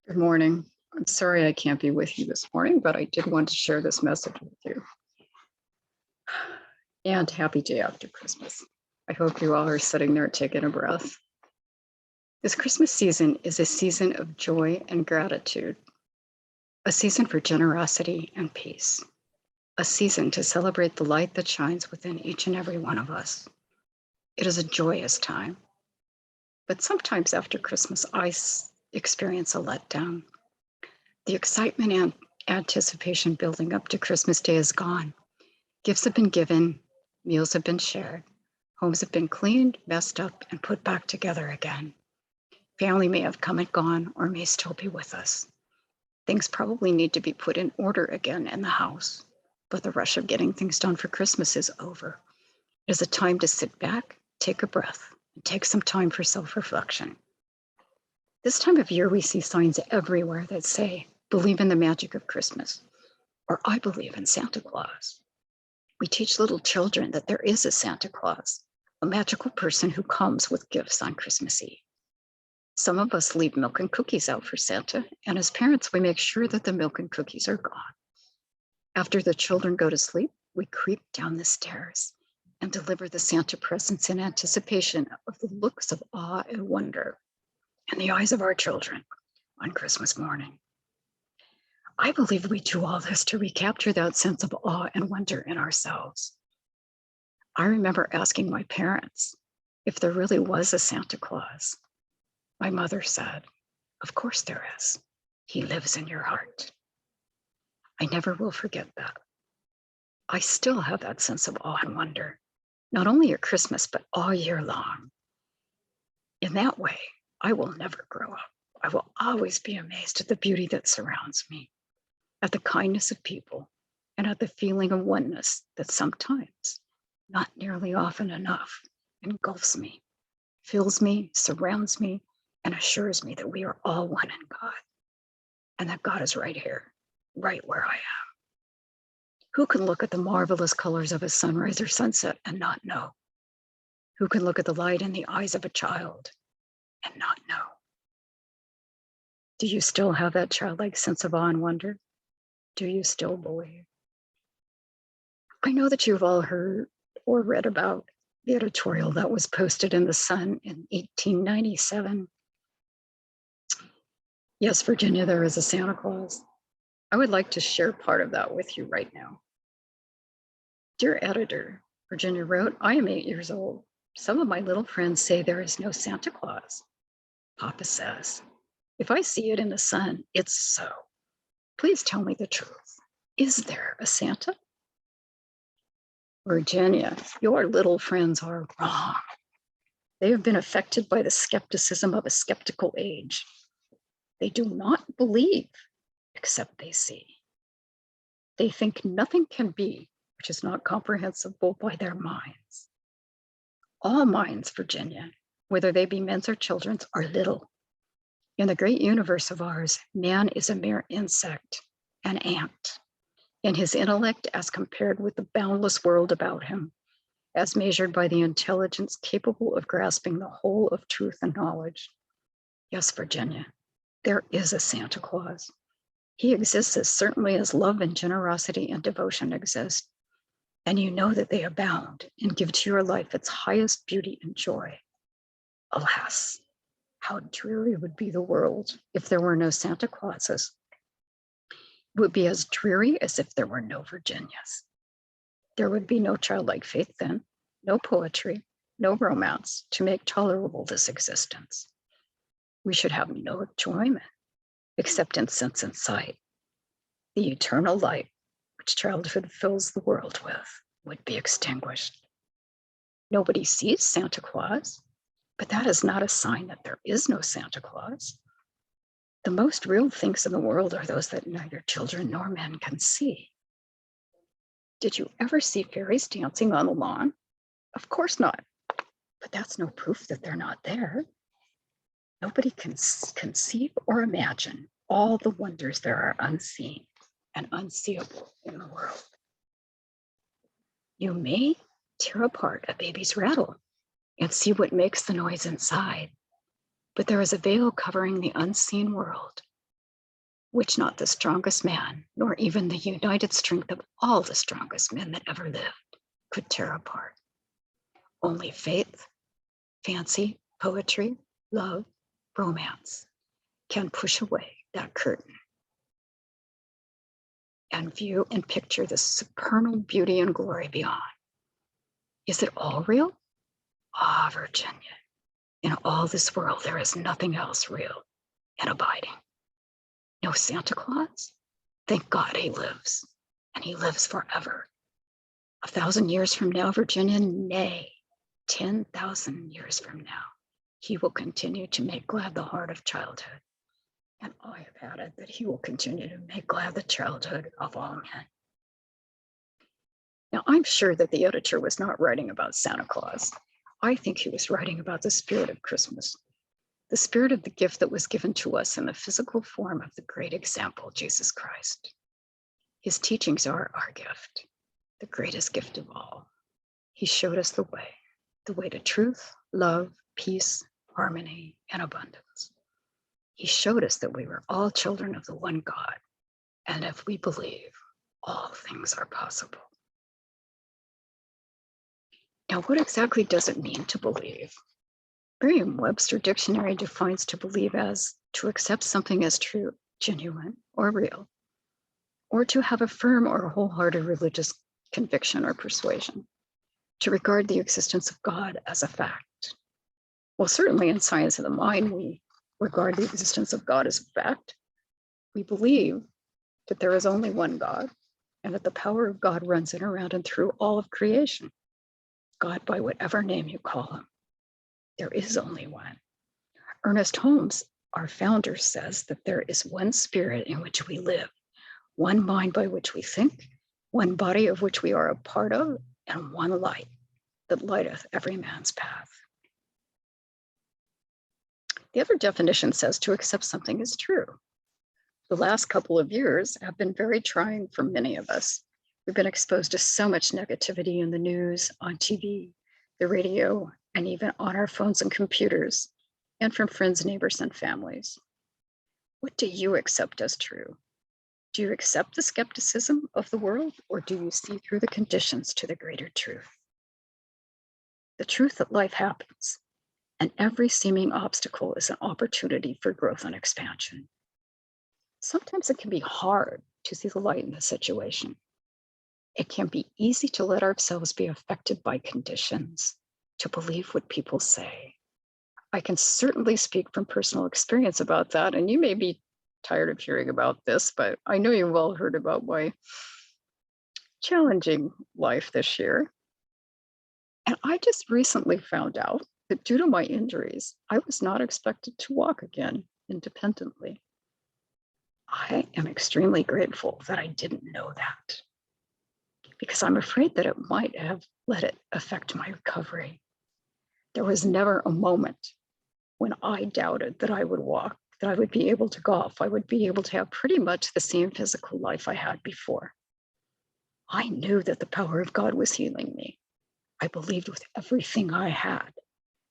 Good morning. I'm sorry I can't be with you this morning, but I did want to share this message with you. And happy day after Christmas. I hope you all are sitting there taking a breath. This Christmas season is a season of joy and gratitude, a season for generosity and peace, a season to celebrate the light that shines within each and every one of us. It is a joyous time. But sometimes after Christmas, I experience a letdown. The excitement and anticipation building up to Christmas Day is gone. Gifts have been given, meals have been shared, homes have been cleaned, messed up, and put back together again. Family may have come and gone or may still be with us. Things probably need to be put in order again in the house, but the rush of getting things done for Christmas is over. It is a time to sit back, take a breath, and take some time for self-reflection. This time of year, we see signs everywhere that say, believe in the magic of Christmas, or I believe in Santa Claus. We teach little children that there is a Santa Claus, a magical person who comes with gifts on Christmas Eve. Some of us leave milk and cookies out for Santa, and as parents, we make sure that the milk and cookies are gone. After the children go to sleep, we creep down the stairs and deliver the Santa presents in anticipation of the looks of awe and wonder in the eyes of our children on Christmas morning. I believe we do all this to recapture that sense of awe and wonder in ourselves. I remember asking my parents if there really was a Santa Claus. My mother said, "Of course there is. He lives in your heart." I never will forget that. I still have that sense of awe and wonder, not only at Christmas, but all year long. In that way, I will never grow up. I will always be amazed at the beauty that surrounds me, at the kindness of people, and at the feeling of oneness that sometimes, not nearly often enough, engulfs me, fills me, surrounds me, and assures me that we are all one in God, and that God is right here, right where I am. Who can look at the marvelous colors of a sunrise or sunset and not know? Who can look at the light in the eyes of a child and not know? Do you still have that childlike sense of awe and wonder? Do you still believe? I know that you've all heard or read about the editorial that was posted in the Sun in 1897. Yes, Virginia, there is a Santa Claus. I would like to share part of that with you right now. Dear editor, Virginia wrote, I am 8 years old. Some of my little friends say there is no Santa Claus. Papa says, if I see it in the sun, it's so. Please tell me the truth. Is there a Santa? Virginia, your little friends are wrong. They have been affected by the skepticism of a skeptical age. They do not believe except they see. They think nothing can be which is not comprehensible by their minds. All minds, Virginia, whether they be men's or children's, are little. In the great universe of ours, man is a mere insect, an ant. In his intellect as compared with the boundless world about him, as measured by the intelligence capable of grasping the whole of truth and knowledge. Yes, Virginia, there is a Santa Claus. He exists as certainly as love and generosity and devotion exist. And you know that they abound and give to your life its highest beauty and joy. Alas, how dreary would be the world if there were no Santa Clauses. It would be as dreary as if there were no Virginias. There would be no childlike faith then, no poetry, no romance to make tolerable this existence. We should have no enjoyment except in sense and sight. The eternal light which childhood fills the world with would be extinguished. Nobody sees Santa Claus, but that is not a sign that there is no Santa Claus. The most real things in the world are those that neither children nor men can see. Did you ever see fairies dancing on the lawn? Of course not, but that's no proof that they're not there. Nobody can conceive or imagine all the wonders there are unseen and unseeable in the world. You may tear apart a baby's rattle and see what makes the noise inside, but there is a veil covering the unseen world which not the strongest man, nor even the united strength of all the strongest men that ever lived, could tear apart. Only faith, fancy, poetry, love, romance can push away that curtain and view and picture the supernal beauty and glory beyond. Is it all real? Ah, Virginia, in all this world, there is nothing else real and abiding. No Santa Claus? Thank God he lives, and he lives forever. 1,000 years from now, Virginia, nay, 10,000 years from now, he will continue to make glad the heart of childhood. And I have added that he will continue to make glad the childhood of all men. Now, I'm sure that the editor was not writing about Santa Claus. I think he was writing about the spirit of Christmas, the spirit of the gift that was given to us in the physical form of the great example, Jesus Christ. His teachings are our gift, the greatest gift of all. He showed us the way to truth, love, peace, harmony, and abundance. He showed us that we were all children of the one God, and if we believe, all things are possible. Now, what exactly does it mean to believe? Merriam-Webster Dictionary defines to believe as to accept something as true, genuine, or real, or to have a firm or wholehearted religious conviction or persuasion, to regard the existence of God as a fact. Well, certainly in science of the mind, we regard the existence of God as a fact. We believe that there is only one God and that the power of God runs in, around, and through all of creation. God, by whatever name you call him, there is only one. Ernest Holmes, our founder, says that there is one spirit in which we live, one mind by which we think, one body of which we are a part of, and one light that lighteth every man's path. The other definition says to accept something as true. The last couple of years have been very trying for many of us. We've been exposed to so much negativity in the news, on TV, the radio, and even on our phones and computers, and from friends, neighbors, and families. What do you accept as true? Do you accept the skepticism of the world, or do you see through the conditions to the greater truth? The truth that life happens, and every seeming obstacle is an opportunity for growth and expansion. Sometimes it can be hard to see the light in the situation. It can be easy to let ourselves be affected by conditions, to believe what people say. I can certainly speak from personal experience about that, and you may be tired of hearing about this, but I know you've all heard about my challenging life this year. And I just recently found out that due to my injuries, I was not expected to walk again independently. I am extremely grateful that I didn't know that, because I'm afraid that it might have let it affect my recovery. There was never a moment when I doubted that I would walk, that I would be able to golf, I would be able to have pretty much the same physical life I had before. I knew that the power of God was healing me. I believed with everything I had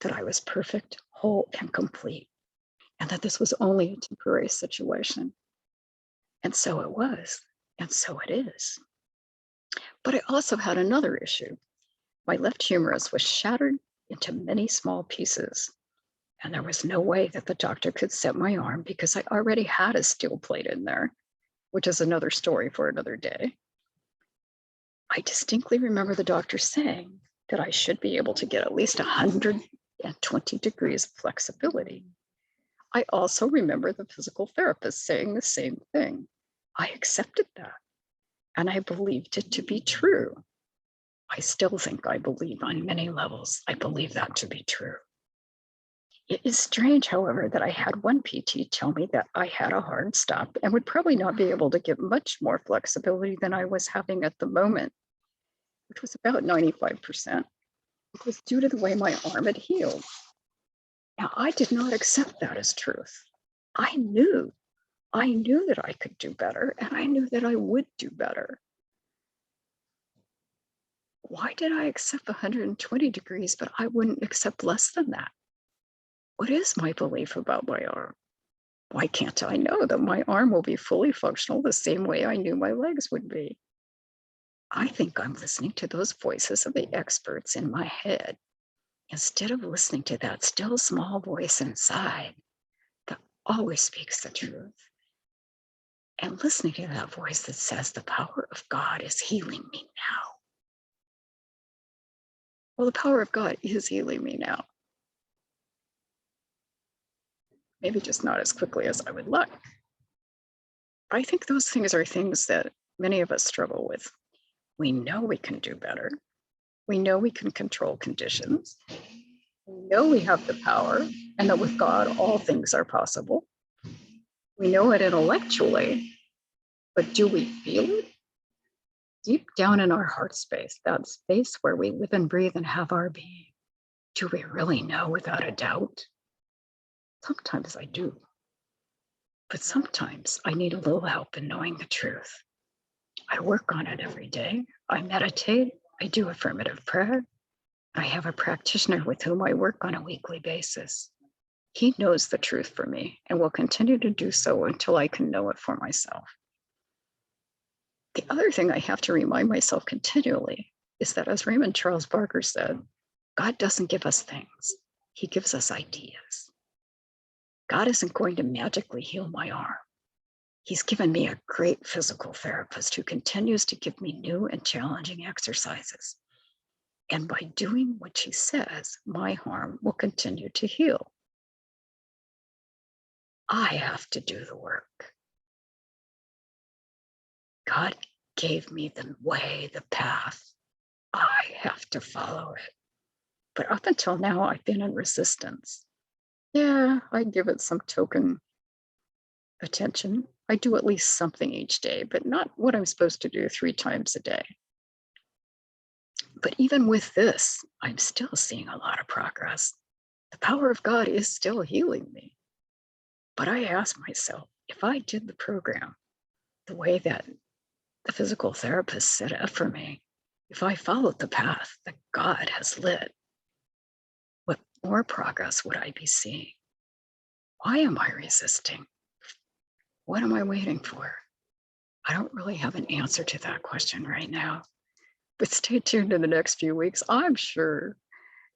that I was perfect, whole, and complete, and that this was only a temporary situation. And so it was, and so it is. But I also had another issue. My left humerus was shattered into many small pieces, and there was no way that the doctor could set my arm because I already had a steel plate in there, which is another story for another day. I distinctly remember the doctor saying that I should be able to get at least 120 degrees of flexibility. I also remember the physical therapist saying the same thing. I accepted that, and I believed it to be true. I still think I believe on many levels, I believe that to be true. It is strange, however, that I had one PT tell me that I had a hard stop and would probably not be able to get much more flexibility than I was having at the moment, which was about 95%. It was due to the way my arm had healed. Now, I did not accept that as truth. I knew that I could do better, and I knew that I would do better. Why did I accept 120 degrees, but I wouldn't accept less than that? What is my belief about my arm? Why can't I know that my arm will be fully functional the same way I knew my legs would be? I think I'm listening to those voices of the experts in my head instead of listening to that still small voice inside that always speaks the truth. And listening to that voice that says the power of God is healing me now. Well, the power of God is healing me now. Maybe just not as quickly as I would like. I think those things are things that many of us struggle with. We know we can do better. We know we can control conditions. We know we have the power and that with God, all things are possible. We know it intellectually, but do we feel it? Deep down in our heart space, that space where we live and breathe and have our being, do we really know without a doubt? Sometimes I do. But sometimes I need a little help in knowing the truth. I work on it every day. I meditate. I do affirmative prayer. I have a practitioner with whom I work on a weekly basis. He knows the truth for me and will continue to do so until I can know it for myself. The other thing I have to remind myself continually is that, as Raymond Charles Barker said, God doesn't give us things, He gives us ideas. God isn't going to magically heal my arm. He's given me a great physical therapist who continues to give me new and challenging exercises. And by doing what she says, my arm will continue to heal. I have to do the work. God gave me the way, the path. I have to follow it. But up until now, I've been in resistance. Yeah, I give it some token attention. I do at least something each day, but not what I'm supposed to do 3 times a day. But even with this, I'm still seeing a lot of progress. The power of God is still healing me. But I ask myself, if I did the program the way that the physical therapist set up for me, if I followed the path that God has lit, what more progress would I be seeing? Why am I resisting? What am I waiting for? I don't really have an answer to that question right now. But stay tuned in the next few weeks. I'm sure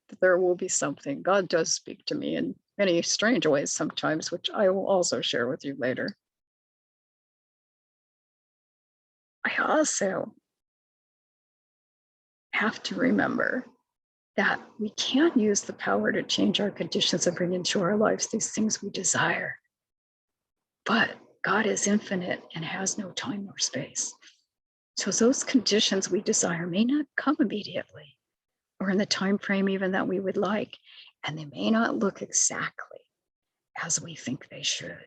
that there will be something. God does speak to me in many strange ways sometimes, which I will also share with you later. I also have to remember that we can't use the power to change our conditions and bring into our lives these things we desire. But God is infinite and has no time or space. So those conditions we desire may not come immediately or in the time frame even that we would like, and they may not look exactly as we think they should.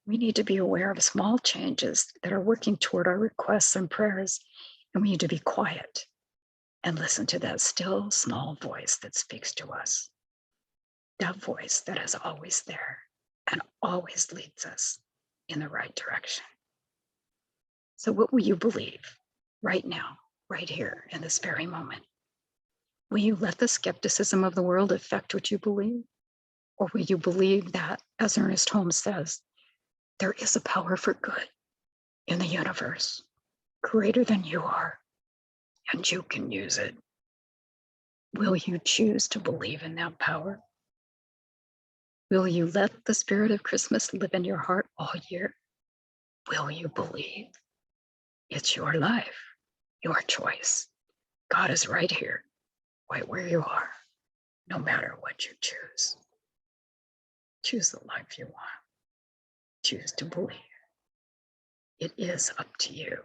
We need to be aware of small changes that are working toward our requests and prayers, and we need to be quiet and listen to that still small voice that speaks to us. That voice that is always there and always leads us in the right direction. So what will you believe right now, right here in this very moment? Will you let the skepticism of the world affect what you believe? Or will you believe that, as Ernest Holmes says, there is a power for good in the universe, greater than you are, and you can use it? Will you choose to believe in that power? Will you let the spirit of Christmas live in your heart all year? Will you believe? It's your life, your choice. God is right here, right where you are, no matter what you choose. Choose the life you want. Choose to believe. It is up to you.